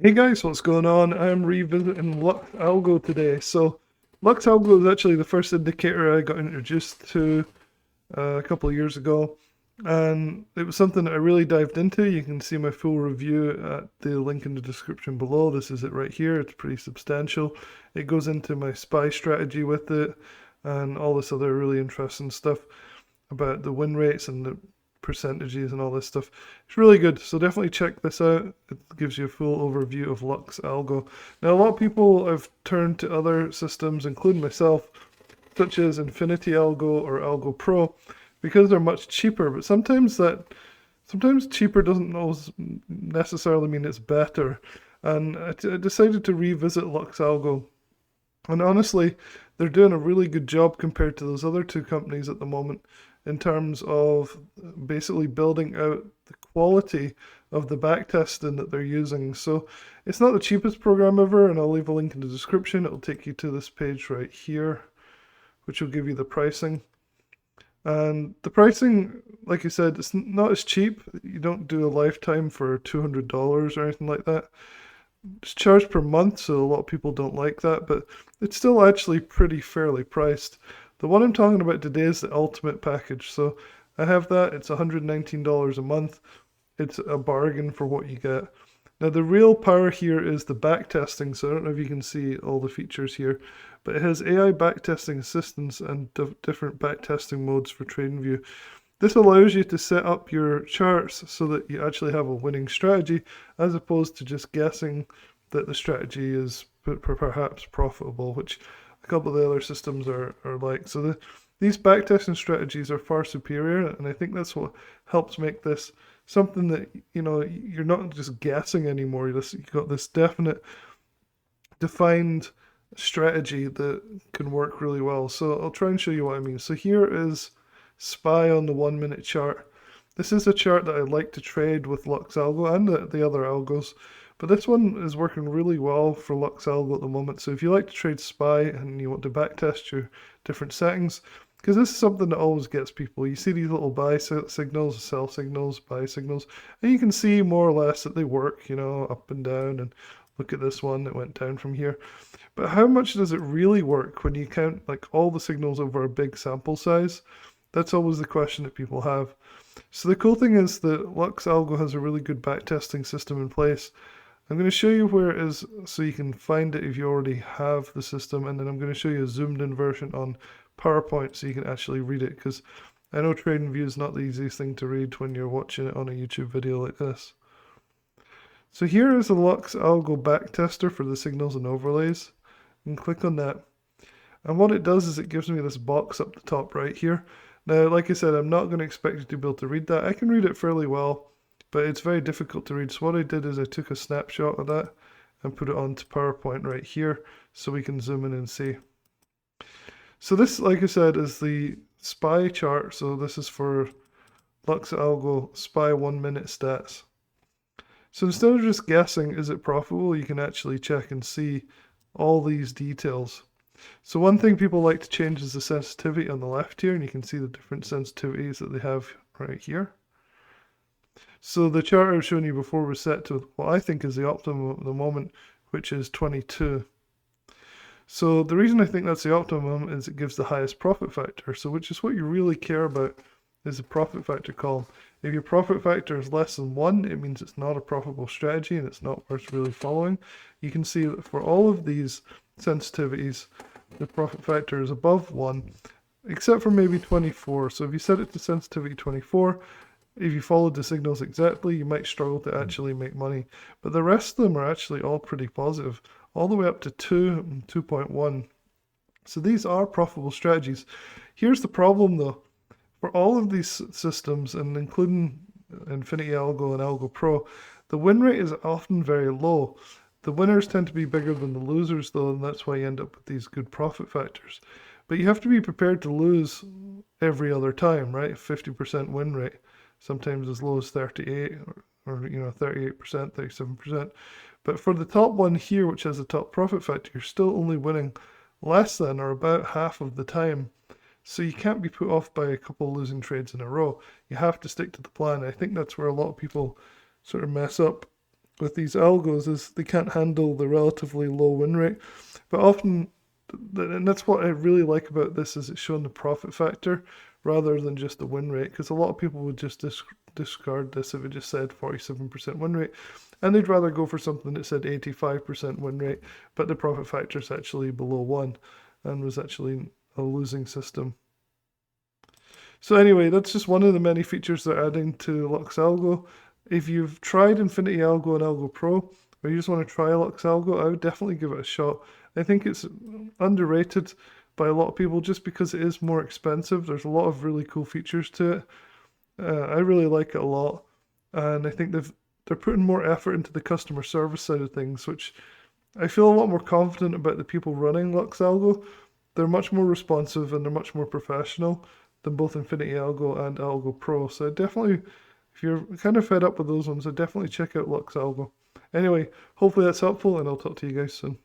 Hey guys, what's going on? I'm revisiting LuxAlgo today. So, LuxAlgo is actually the first indicator I got introduced to a couple of years ago, and it was something that I really dived into. You can see my full review at the link in the description below. This is it right here. It's pretty substantial. It goes into my spy strategy with it and all this other really interesting stuff about the win rates and the percentages and all this stuff. It's really good. So definitely check this out. It gives you a full overview of LuxAlgo. Now, a lot of people have turned to other systems, including myself, such as Infinity Algo or Algo Pro, because they're much cheaper. But sometimes cheaper doesn't always necessarily mean it's better. And I decided to revisit LuxAlgo. And honestly, they're doing a really good job compared to those other two companies at the moment in terms of basically building out the quality of the backtesting that they're using. So it's not the cheapest program ever, and I'll leave a link in the description. It'll take you to this page right here, which will give you the pricing. And the pricing, like I said, it's not as cheap. You don't do a lifetime for $200 or anything like that. It's charged per month, so a lot of people don't like that, but it's still actually pretty fairly priced. The one I'm talking about today is the ultimate package. So I have that. It's $119 a month. It's a bargain for what you get. Now the real power here is the backtesting. So I don't know if you can see all the features here, but it has AI backtesting assistance and different backtesting modes for TradingView. This allows you to set up your charts so that you actually have a winning strategy, as opposed to just guessing that the strategy is perhaps profitable, which a couple of the other systems are like. So these backtesting strategies are far superior, and I think that's what helps make this something that you're not just guessing anymore. You've got this definite, defined strategy that can work really well. So I'll try and show you what I mean. So here is SPY on the 1 minute chart. This is a chart that I like to trade with LuxAlgo and the other algos, but this one is working really well for LuxAlgo at the moment. So if you like to trade SPY and you want to backtest your different settings, because this is something that always gets people. You see these little buy signals, sell signals, buy signals, and you can see more or less that they work, up and down. And look at this one that went down from here. But how much does it really work when you count like all the signals over a big sample size? That's always the question that people have. So the cool thing is that LuxAlgo has a really good backtesting system in place. I'm going to show you where it is so you can find it if you already have the system, and then I'm going to show you a zoomed in version on PowerPoint so you can actually read it, because I know TradingView is not the easiest thing to read when you're watching it on a YouTube video like this. So here is the LuxAlgo backtester for the signals and overlays. You can click on that. And what it does is it gives me this box up the top right here. Now, like I said, I'm not going to expect you to be able to read that. I can read it fairly well, but it's very difficult to read. So what I did is I took a snapshot of that and put it onto PowerPoint right here so we can zoom in and see. So this, like I said, is the SPY chart. So this is for LuxAlgo SPY 1 minute stats. So instead of just guessing, is it profitable, you can actually check and see all these details. So one thing people like to change is the sensitivity on the left here, and you can see the different sensitivities that they have right here. So the chart I was showing you before was set to what I think is the optimum at the moment, which is 22. So the reason I think that's the optimum is it gives the highest profit factor. So which is what you really care about, is the profit factor column. If your profit factor is less than 1, it means it's not a profitable strategy and it's not worth really following. You can see that for all of these sensitivities, the profit factor is above 1, except for maybe 24. So if you set it to sensitivity 24, if you followed the signals exactly, you might struggle to actually make money. But the rest of them are actually all pretty positive, all the way up to 2 and 2.1. So these are profitable strategies. Here's the problem though. For all of these systems, and including Infinity Algo and Algo Pro, the win rate is often very low. The winners tend to be bigger than the losers, though, and that's why you end up with these good profit factors. But you have to be prepared to lose every other time, right? 50% win rate, sometimes as low as 38 or 38%, 37%. But for the top one here, which has the top profit factor, you're still only winning less than or about half of the time. So you can't be put off by a couple of losing trades in a row. You have to stick to the plan. I think that's where a lot of people sort of mess up. with these algos is they can't handle the relatively low win rate. But often, and that's what I really like about this, is it's showing the profit factor rather than just the win rate, because a lot of people would just discard this if it just said 47% win rate, and they'd rather go for something that said 85% win rate, but the profit factor is actually below 1 and was actually a losing system. So anyway, that's just one of the many features they're adding to LuxAlgo. If you've tried Infinity Algo and Algo Pro, or you just want to try LuxAlgo, I would definitely give it a shot. I think it's underrated by a lot of people just because it is more expensive. There's a lot of really cool features to it. I really like it a lot, and I think they're putting more effort into the customer service side of things, which I feel a lot more confident about the people running LuxAlgo. They're much more responsive and they're much more professional than both Infinity Algo and Algo Pro. So I definitely, if you're kind of fed up with those ones, I definitely check out LuxAlgo. Anyway, hopefully that's helpful, and I'll talk to you guys soon.